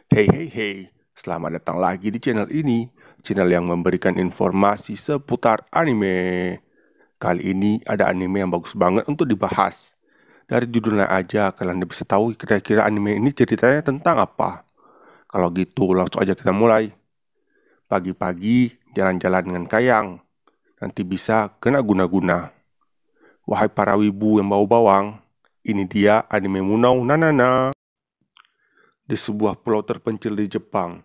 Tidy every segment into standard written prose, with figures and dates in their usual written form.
Hey, selamat datang lagi di channel ini, channel yang memberikan informasi seputar anime. Kali ini ada anime yang bagus banget untuk dibahas. Dari judulnya aja kalian bisa tahu kira-kira anime ini ceritanya tentang apa. Kalau gitu langsung aja kita mulai. Pagi-pagi jalan-jalan dengan Kayang, nanti bisa kena guna-guna. Wahai para wibu yang bau bawang, ini dia anime Munau Nanana. Di sebuah pulau terpencil di Jepang,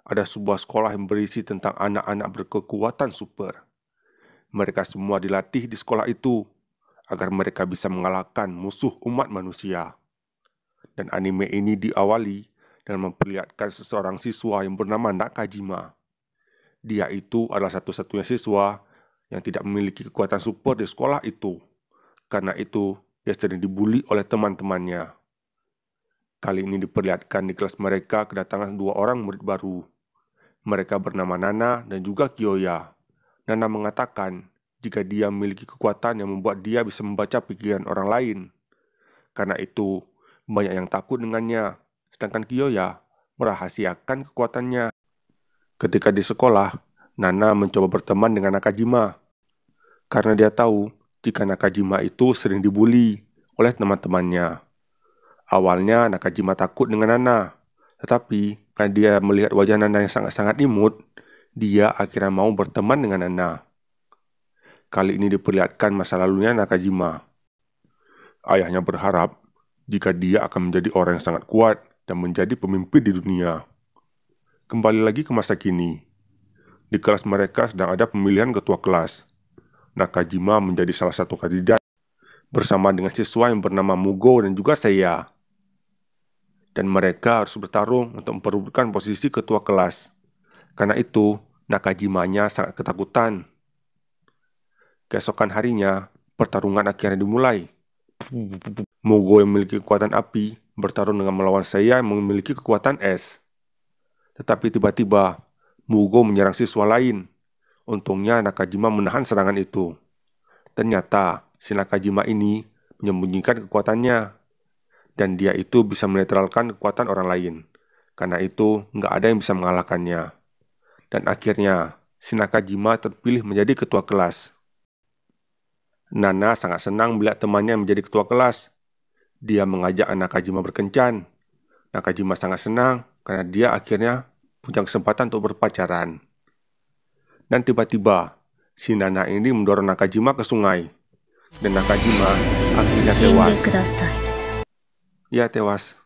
ada sebuah sekolah yang berisi tentang anak-anak berkekuatan super. Mereka semua dilatih di sekolah itu agar mereka bisa mengalahkan musuh umat manusia. Dan anime ini diawali dengan memperlihatkan seseorang siswa yang bernama Nakajima. Dia itu adalah satu-satunya siswa yang tidak memiliki kekuatan super di sekolah itu. Karena itu, dia sering dibully oleh teman-temannya. Kali ini diperlihatkan di kelas mereka kedatangan dua orang murid baru. Mereka bernama Nana dan juga Kiyoya. Nana mengatakan jika dia memiliki kekuatan yang membuat dia bisa membaca pikiran orang lain. Karena itu, banyak yang takut dengannya. Sedangkan Kiyoya merahasiakan kekuatannya. Ketika di sekolah, Nana mencoba berteman dengan Nakajima. Karena dia tahu jika Nakajima itu sering dibully oleh teman-temannya. Awalnya Nakajima takut dengan Nana, tetapi karena dia melihat wajah Nana yang sangat-sangat imut, dia akhirnya mau berteman dengan Nana. Kali ini diperlihatkan masa lalunya Nakajima. Ayahnya berharap jika dia akan menjadi orang yang sangat kuat dan menjadi pemimpin di dunia. Kembali lagi ke masa kini. Di kelas mereka sedang ada pemilihan ketua kelas. Nakajima menjadi salah satu kandidat bersama dengan siswa yang bernama Mugo dan juga Seiya. Dan mereka harus bertarung untuk memperebutkan posisi ketua kelas. Karena itu, Nakajimanya sangat ketakutan. Keesokan harinya, pertarungan akhirnya dimulai. Mugo yang memiliki kekuatan api bertarung dengan melawan Seiya yang memiliki kekuatan es. Tetapi tiba-tiba, Mugo menyerang siswa lain. Untungnya Nakajima menahan serangan itu. Ternyata, si Nakajima ini menyembunyikan kekuatannya. Dan dia itu bisa menetralkan kekuatan orang lain. Karena itu, nggak ada yang bisa mengalahkannya. Dan akhirnya, si Nakajima terpilih menjadi ketua kelas. Nana sangat senang melihat temannya menjadi ketua kelas. Dia mengajak Nakajima berkencan. Nakajima sangat senang karena dia akhirnya punya kesempatan untuk berpacaran. Dan tiba-tiba, si Nana ini mendorong Nakajima ke sungai. Dan Nakajima akhirnya tewas. Ya, tewas.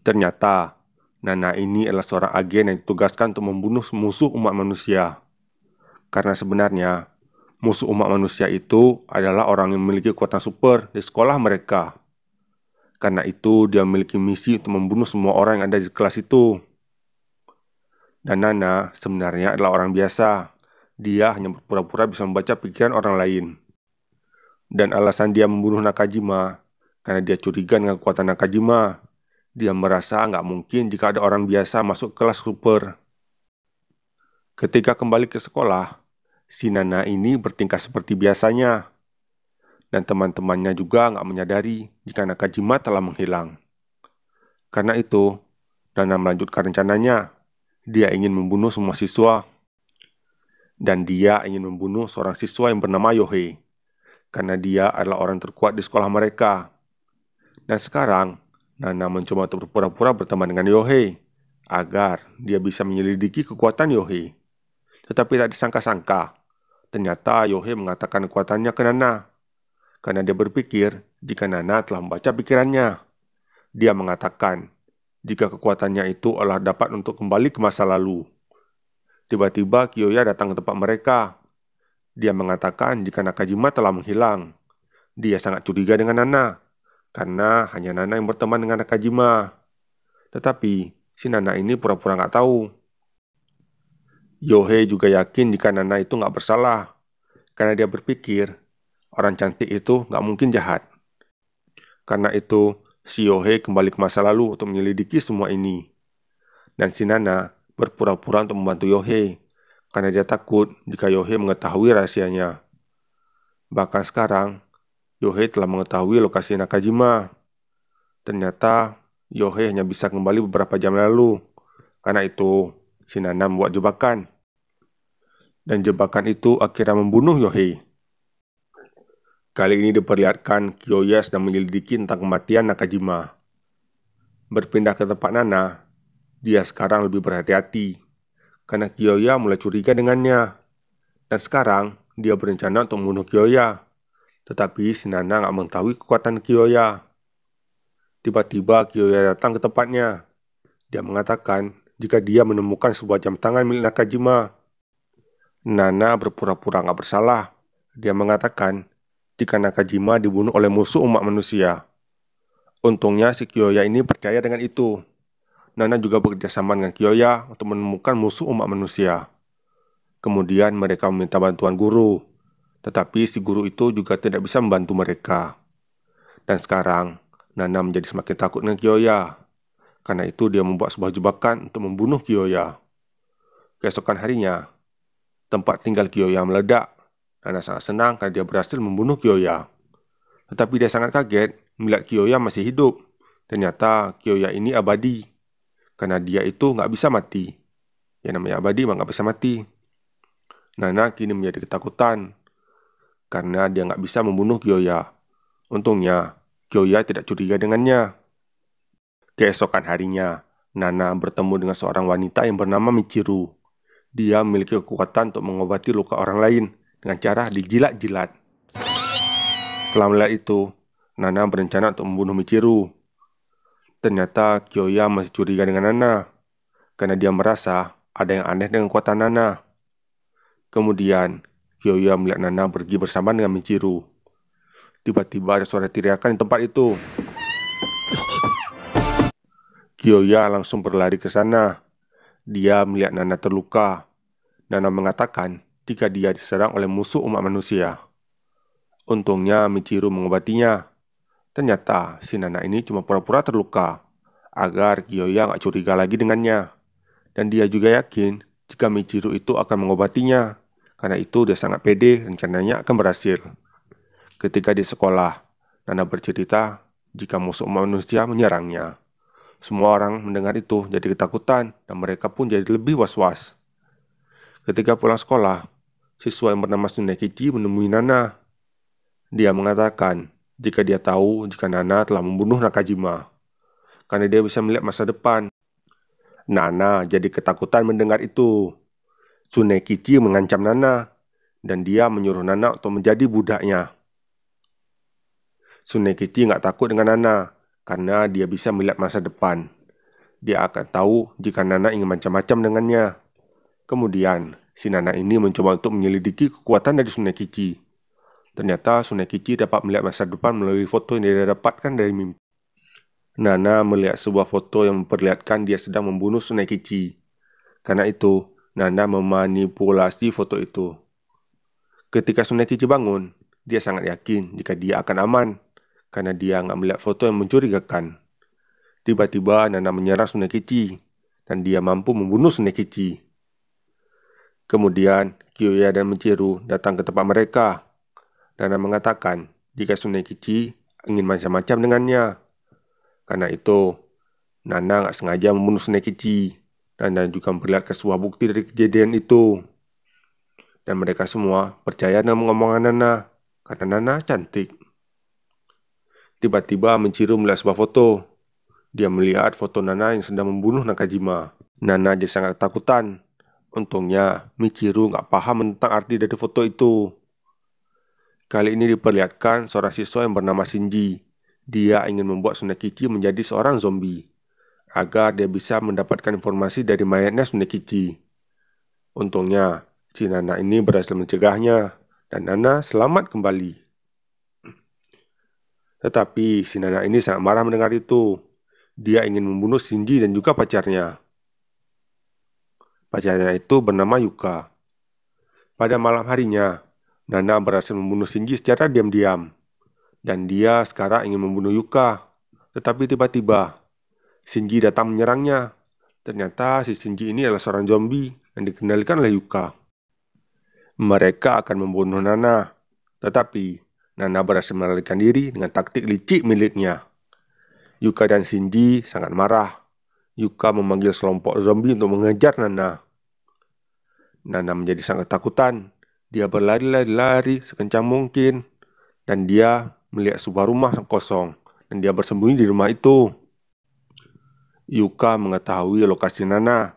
Ternyata, Nana ini adalah seorang agen yang ditugaskan untuk membunuh musuh umat manusia. Karena sebenarnya, musuh umat manusia itu adalah orang yang memiliki kekuatan super di sekolah mereka. Karena itu, dia memiliki misi untuk membunuh semua orang yang ada di kelas itu. Dan Nana sebenarnya adalah orang biasa. Dia hanya berpura-pura bisa membaca pikiran orang lain. Dan alasan dia membunuh Nakajima, karena dia curiga dengan kekuatan Nakajima. Dia merasa nggak mungkin jika ada orang biasa masuk kelas super. Ketika kembali ke sekolah, si Nana ini bertingkah seperti biasanya. Dan teman-temannya juga nggak menyadari jika Nakajima telah menghilang. Karena itu, Nana melanjutkan rencananya. Dia ingin membunuh semua siswa. Dan dia ingin membunuh seorang siswa yang bernama Yohei. Karena dia adalah orang terkuat di sekolah mereka. Dan sekarang, Nana mencoba untuk berpura-pura berteman dengan Yohei agar dia bisa menyelidiki kekuatan Yohei. Tetapi tak disangka-sangka, ternyata Yohei mengatakan kekuatannya ke Nana. Karena dia berpikir jika Nana telah membaca pikirannya. Dia mengatakan jika kekuatannya itu adalah dapat untuk kembali ke masa lalu. Tiba-tiba Kiyoya datang ke tempat mereka. Dia mengatakan jika Nakajima telah menghilang. Dia sangat curiga dengan Nana, karena hanya Nana yang berteman dengan Nakajima. Tetapi, si Nana ini pura-pura nggak tahu. Yohei juga yakin jika Nana itu nggak bersalah, karena dia berpikir orang cantik itu nggak mungkin jahat. Karena itu, si Yohei kembali ke masa lalu untuk menyelidiki semua ini. Dan si Nana berpura-pura untuk membantu Yohei, karena dia takut jika Yohei mengetahui rahasianya. Bahkan sekarang, Yohei telah mengetahui lokasi Nakajima. Ternyata, Yohei hanya bisa kembali beberapa jam lalu. Karena itu, si Nana membuat jebakan. Dan jebakan itu akhirnya membunuh Yohei. Kali ini diperlihatkan Kyoya sedang menyelidiki tentang kematian Nakajima. Berpindah ke tempat Nana, dia sekarang lebih berhati-hati. Karena Kyoya mulai curiga dengannya. Dan sekarang, dia berencana untuk membunuh Kyoya. Tetapi si Nana nggak mengetahui kekuatan Kyoya. Tiba-tiba Kyoya datang ke tempatnya. Dia mengatakan jika dia menemukan sebuah jam tangan milik Nakajima. Nana berpura-pura nggak bersalah. Dia mengatakan jika Nakajima dibunuh oleh musuh umat manusia. Untungnya si Kyoya ini percaya dengan itu. Nana juga bekerja sama dengan Kyoya untuk menemukan musuh umat manusia. Kemudian mereka meminta bantuan guru. Tetapi si guru itu juga tidak bisa membantu mereka. Dan sekarang, Nana menjadi semakin takut dengan Kyoya. Karena itu dia membuat sebuah jebakan untuk membunuh Kyoya. Keesokan harinya, tempat tinggal Kyoya meledak. Nana sangat senang karena dia berhasil membunuh Kyoya. Tetapi dia sangat kaget melihat Kyoya masih hidup. Ternyata Kyoya ini abadi. Karena dia itu nggak bisa mati. Yang namanya abadi mah nggak bisa mati. Nana kini menjadi ketakutan. Karena dia nggak bisa membunuh Kyoya. Untungnya, Kyoya tidak curiga dengannya. Keesokan harinya, Nana bertemu dengan seorang wanita yang bernama Michiru. Dia memiliki kekuatan untuk mengobati luka orang lain dengan cara dijilat-jilat. Setelah melihat itu, Nana berencana untuk membunuh Michiru. Ternyata Kyoya masih curiga dengan Nana, karena dia merasa ada yang aneh dengan kekuatan Nana. Kemudian, Kyoya melihat Nana pergi bersama dengan Michiru. Tiba-tiba ada suara teriakan di tempat itu. Kyoya langsung berlari ke sana. Dia melihat Nana terluka. Nana mengatakan jika dia diserang oleh musuh umat manusia. Untungnya Michiru mengobatinya. Ternyata si Nana ini cuma pura-pura terluka, agar Kyoya nggak curiga lagi dengannya. Dan dia juga yakin jika Michiru itu akan mengobatinya. Karena itu dia sangat pede rencananya akan berhasil. Ketika di sekolah, Nana bercerita jika musuh umat manusia menyerangnya. Semua orang mendengar itu jadi ketakutan dan mereka pun jadi lebih was-was. Ketika pulang sekolah, siswa yang bernama Tsunekichi menemui Nana. Dia mengatakan jika dia tahu jika Nana telah membunuh Nakajima, karena dia bisa melihat masa depan. Nana jadi ketakutan mendengar itu. Tsunekichi mengancam Nana, dan dia menyuruh Nana untuk menjadi budaknya. Tsunekichi nggak takut dengan Nana, karena dia bisa melihat masa depan. Dia akan tahu jika Nana ingin macam-macam dengannya. Kemudian, si Nana ini mencoba untuk menyelidiki kekuatan dari Tsunekichi. Ternyata Tsunekichi dapat melihat masa depan melalui foto yang dia dapatkan dari mimpi. Nana melihat sebuah foto yang memperlihatkan dia sedang membunuh Tsunekichi. Karena itu, Nana memanipulasi foto itu. Ketika Tsunekichi bangun, dia sangat yakin jika dia akan aman. Karena dia nggak melihat foto yang mencurigakan. Tiba-tiba Nana menyerang Tsunekichi, dan dia mampu membunuh Tsunekichi. Kemudian, Kyoya dan Michiru datang ke tempat mereka. Nana mengatakan jika Tsunekichi ingin macam-macam dengannya. Karena itu, Nana nggak sengaja membunuh Tsunekichi. Nana juga memperlihatkan sebuah bukti dari kejadian itu. Dan mereka semua percaya dengan omongan Nana, karena Nana cantik. Tiba-tiba Michiru melihat sebuah foto. Dia melihat foto Nana yang sedang membunuh Nakajima. Nana jadi sangat ketakutan. Untungnya Michiru nggak paham tentang arti dari foto itu. Kali ini diperlihatkan seorang siswa yang bernama Shinji. Dia ingin membuat Tsunekichi menjadi seorang zombie, agar dia bisa mendapatkan informasi dari mayatnya Tsunekichi. Untungnya, si Nana ini berhasil mencegahnya, dan Nana selamat kembali. Tetapi si Nana ini sangat marah mendengar itu. Dia ingin membunuh Shinji dan juga pacarnya. Pacarnya itu bernama Yuka. Pada malam harinya, Nana berhasil membunuh Shinji secara diam-diam. Dan dia sekarang ingin membunuh Yuka. Tetapi tiba-tiba, Shinji datang menyerangnya. Ternyata si Shinji ini adalah seorang zombie yang dikendalikan oleh Yuka. Mereka akan membunuh Nana. Tetapi, Nana berhasil melarikan diri dengan taktik licik miliknya. Yuka dan Shinji sangat marah. Yuka memanggil selompok zombie untuk mengejar Nana. Nana menjadi sangat takutan. Dia berlari-lari sekencang mungkin. Dan dia melihat sebuah rumah kosong. Dan dia bersembunyi di rumah itu. Yuka mengetahui lokasi Nana.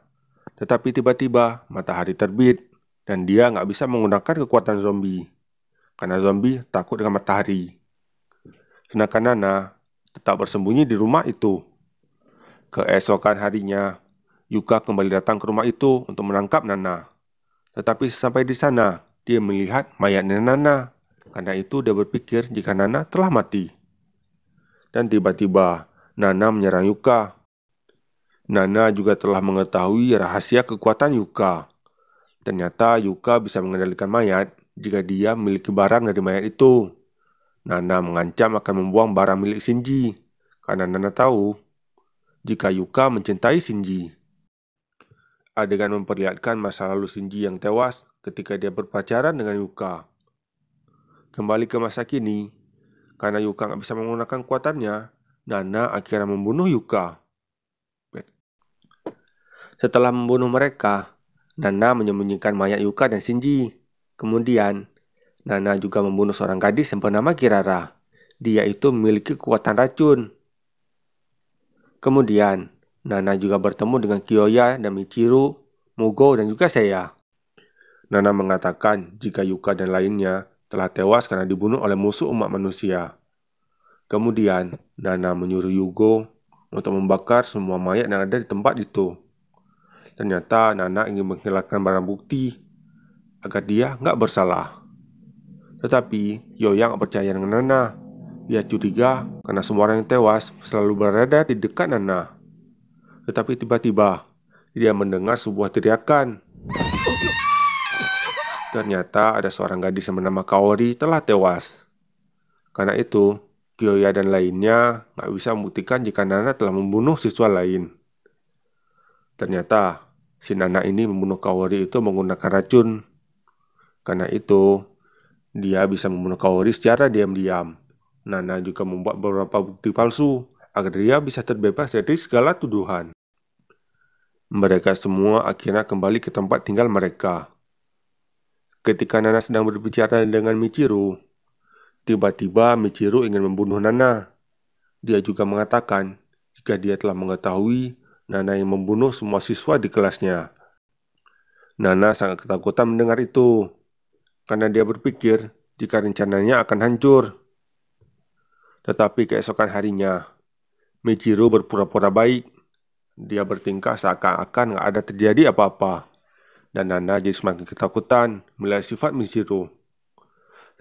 Tetapi tiba-tiba matahari terbit. Dan dia nggak bisa menggunakan kekuatan zombie. Karena zombie takut dengan matahari. Sedangkan Nana tetap bersembunyi di rumah itu. Keesokan harinya, Yuka kembali datang ke rumah itu untuk menangkap Nana. Tetapi sampai di sana, dia melihat mayatnya Nana. Karena itu dia berpikir jika Nana telah mati. Dan tiba-tiba, Nana menyerang Yuka. Nana juga telah mengetahui rahasia kekuatan Yuka. Ternyata Yuka bisa mengendalikan mayat jika dia memiliki barang dari mayat itu. Nana mengancam akan membuang barang milik Shinji. Karena Nana tahu jika Yuka mencintai Shinji. Adegan memperlihatkan masa lalu Shinji yang tewas ketika dia berpacaran dengan Yuka. Kembali ke masa kini, karena Yuka nggak bisa menggunakan kekuatannya, Nana akhirnya membunuh Yuka. Setelah membunuh mereka, Nana menyembunyikan mayat Yuka dan Shinji. Kemudian, Nana juga membunuh seorang gadis yang bernama Kirara. Dia itu memiliki kekuatan racun. Kemudian, Nana juga bertemu dengan Kyoya dan Michiru, Mugo, dan juga Seiya. Nana mengatakan jika Yuka dan lainnya telah tewas karena dibunuh oleh musuh umat manusia. Kemudian, Nana menyuruh Yugo untuk membakar semua mayat yang ada di tempat itu. Ternyata Nana ingin menghilangkan barang bukti agar dia nggak bersalah. Tetapi Kyoya nggak percaya dengan Nana. Dia curiga karena semua orang yang tewas selalu berada di dekat Nana. Tetapi tiba-tiba dia mendengar sebuah teriakan. Ternyata ada seorang gadis yang bernama Kaori telah tewas. Karena itu, Kyoya dan lainnya nggak bisa membuktikan jika Nana telah membunuh siswa lain. Ternyata, si Nana ini membunuh Kaori itu menggunakan racun. Karena itu, dia bisa membunuh Kaori secara diam-diam. Nana juga membuat beberapa bukti palsu agar dia bisa terbebas dari segala tuduhan. Mereka semua akhirnya kembali ke tempat tinggal mereka. Ketika Nana sedang berbicara dengan Michiru, tiba-tiba Michiru ingin membunuh Nana. Dia juga mengatakan jika dia telah mengetahui Nana yang membunuh semua siswa di kelasnya. Nana sangat ketakutan mendengar itu, karena dia berpikir jika rencananya akan hancur. Tetapi keesokan harinya, Michiru berpura-pura baik. Dia bertingkah seakan-akan gak ada terjadi apa-apa. Dan Nana jadi semakin ketakutan melihat sifat Michiru.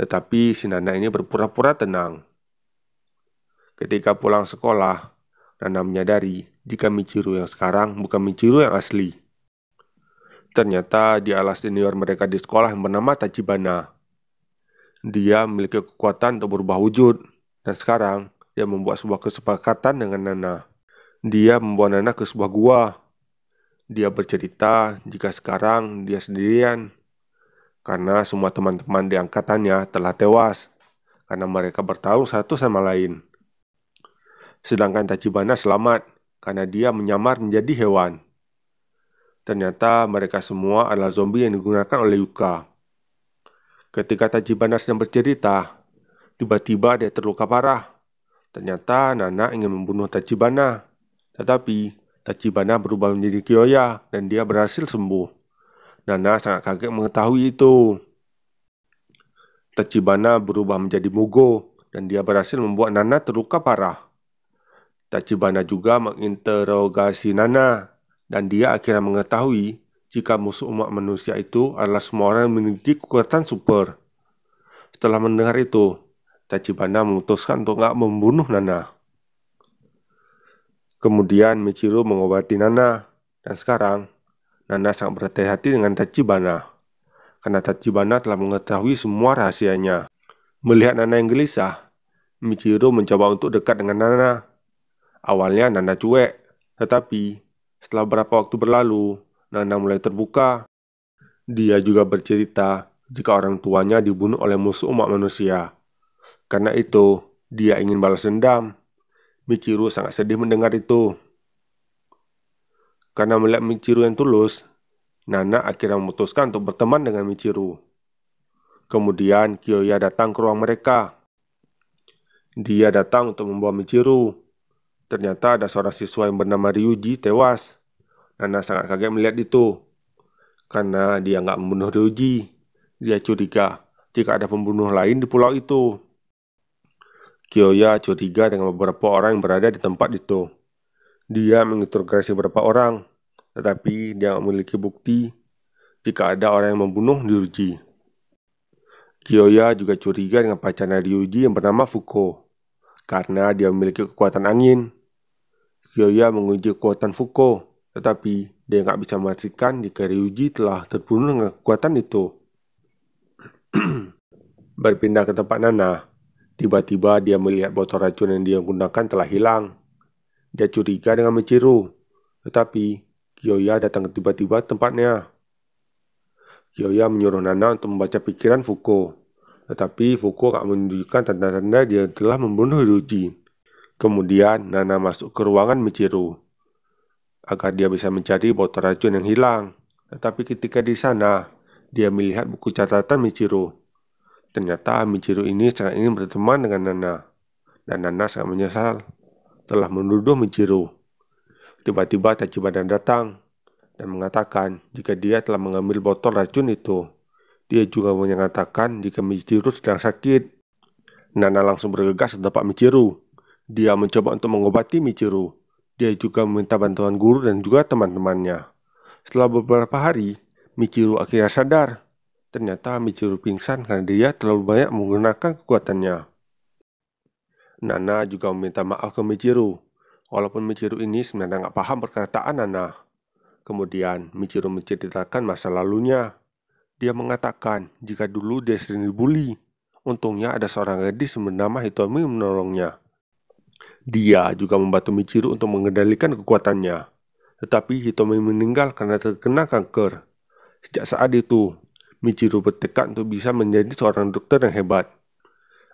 Tetapi si Nana ini berpura-pura tenang. Ketika pulang sekolah, Nana menyadari jika Michiru yang sekarang bukan Michiru yang asli. Ternyata dia adalah senior mereka di sekolah yang bernama Tachibana. Dia memiliki kekuatan untuk berubah wujud. Dan sekarang, dia membuat sebuah kesepakatan dengan Nana. Dia membawa Nana ke sebuah gua. Dia bercerita jika sekarang dia sendirian. Karena semua teman-teman di angkatannya telah tewas. Karena mereka bertarung satu sama lain. Sedangkan Tachibana selamat karena dia menyamar menjadi hewan. Ternyata mereka semua adalah zombie yang digunakan oleh Yuka. Ketika Tachibana sedang bercerita, tiba-tiba dia terluka parah. Ternyata Nana ingin membunuh Tachibana. Tetapi Tachibana berubah menjadi Kyoya dan dia berhasil sembuh. Nana sangat kaget mengetahui itu. Tachibana berubah menjadi Mugo dan dia berhasil membuat Nana terluka parah. Tachibana juga menginterogasi Nana dan dia akhirnya mengetahui jika musuh umat manusia itu adalah semua orang yang memiliki kekuatan super. Setelah mendengar itu, Tachibana memutuskan untuk tidak membunuh Nana. Kemudian Michiru mengobati Nana dan sekarang Nana sangat berhati-hati dengan Tachibana karena Tachibana telah mengetahui semua rahasianya. Melihat Nana yang gelisah, Michiru mencoba untuk dekat dengan Nana. Awalnya Nana cuek, tetapi setelah beberapa waktu berlalu, Nana mulai terbuka. Dia juga bercerita jika orang tuanya dibunuh oleh musuh umat manusia. Karena itu, dia ingin balas dendam. Michiru sangat sedih mendengar itu. Karena melihat Michiru yang tulus, Nana akhirnya memutuskan untuk berteman dengan Michiru. Kemudian Kyoya datang ke ruang mereka. Dia datang untuk membawa Michiru. Ternyata ada seorang siswa yang bernama Ryuji tewas. Nana sangat kaget melihat itu. Karena dia nggak membunuh Ryuji. Dia curiga jika ada pembunuh lain di pulau itu. Kyoya curiga dengan beberapa orang yang berada di tempat itu. Dia menginterogasi beberapa orang, tetapi dia memiliki bukti jika ada orang yang membunuh Ryuji. Kyoya juga curiga dengan pacarnya Ryuji yang bernama Fuko, karena dia memiliki kekuatan angin. Kyoya menguji kekuatan Fuko, tetapi dia nggak bisa memastikan jika Ryuji telah terbunuh dengan kekuatan itu. Berpindah ke tempat Nana, tiba-tiba dia melihat botol racun yang dia gunakan telah hilang. Dia curiga dengan Michiru, tetapi Kyoya datang tiba-tiba tempatnya. Kyoya menyuruh Nana untuk membaca pikiran Fuko, tetapi Fuko tak menunjukkan tanda-tanda dia telah membunuh Ryuji. Kemudian Nana masuk ke ruangan Michiru agar dia bisa mencari botol racun yang hilang. Tetapi ketika di sana, dia melihat buku catatan Michiru. Ternyata Michiru ini sangat ingin berteman dengan Nana, dan Nana sangat menyesal telah menuduh Michiru. Tiba-tiba Tachibana datang dan mengatakan jika dia telah mengambil botol racun itu. Dia juga mengatakan jika Michiru sedang sakit. Nana langsung bergegas ke tempat Michiru. Dia mencoba untuk mengobati Michiru. Dia juga meminta bantuan guru dan juga teman-temannya. Setelah beberapa hari, Michiru akhirnya sadar. Ternyata Michiru pingsan karena dia terlalu banyak menggunakan kekuatannya. Nana juga meminta maaf ke Michiru, walaupun Michiru ini sebenarnya nggak paham perkataan Nana. Kemudian Michiru menceritakan masa lalunya. Dia mengatakan jika dulu dia sering dibully. Untungnya ada seorang gadis bernama Hitomi menolongnya. Dia juga membantu Michiru untuk mengendalikan kekuatannya. Tetapi Hitomi meninggal karena terkena kanker. Sejak saat itu, Michiru bertekad untuk bisa menjadi seorang dokter yang hebat,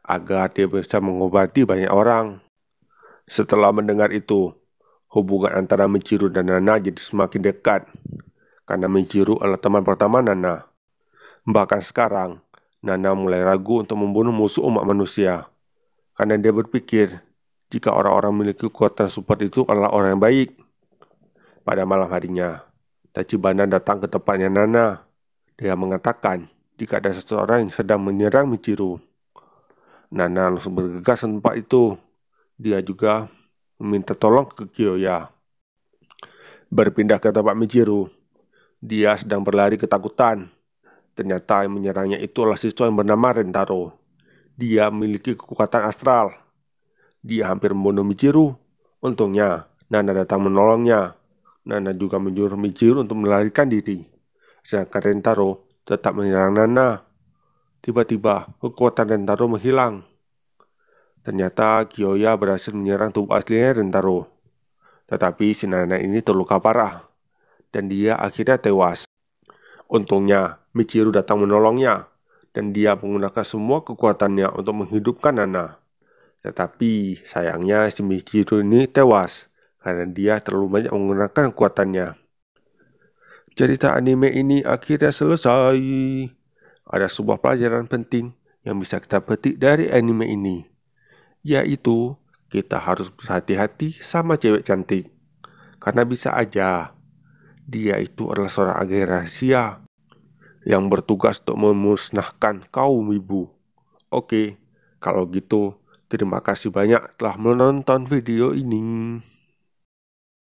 agar dia bisa mengobati banyak orang. Setelah mendengar itu, hubungan antara Michiru dan Nana jadi semakin dekat, karena Michiru adalah teman pertama Nana. Bahkan sekarang, Nana mulai ragu untuk membunuh musuh umat manusia, karena dia berpikir jika orang-orang memiliki kekuatan super itu adalah orang yang baik. Pada malam harinya, Tachibana datang ke tempatnya Nana. Dia mengatakan jika ada seseorang yang sedang menyerang Michiru. Nana langsung bergegas ke tempat itu. Dia juga meminta tolong ke Kyoya. Berpindah ke tempat Michiru, dia sedang berlari ketakutan. Ternyata yang menyerangnya itu adalah siswa yang bernama Rentaro. Dia memiliki kekuatan astral. Dia hampir membunuh Michiru. Untungnya, Nana datang menolongnya. Nana juga menyuruh Michiru untuk melarikan diri. Sedangkan Rentaro tetap menyerang Nana. Tiba-tiba, kekuatan Rentaro menghilang. Ternyata Kyoya berhasil menyerang tubuh aslinya Rentaro. Tetapi si Nana ini terluka parah, dan dia akhirnya tewas. Untungnya, Michiru datang menolongnya, dan dia menggunakan semua kekuatannya untuk menghidupkan Nana. Tetapi sayangnya si Michiru ini tewas, karena dia terlalu banyak menggunakan kekuatannya. Cerita anime ini akhirnya selesai. Ada sebuah pelajaran penting yang bisa kita petik dari anime ini, yaitu kita harus berhati-hati sama cewek cantik, karena bisa aja dia itu adalah seorang agen rahasia yang bertugas untuk memusnahkan kaum ibu. Oke, kalau gitu terima kasih banyak telah menonton video ini.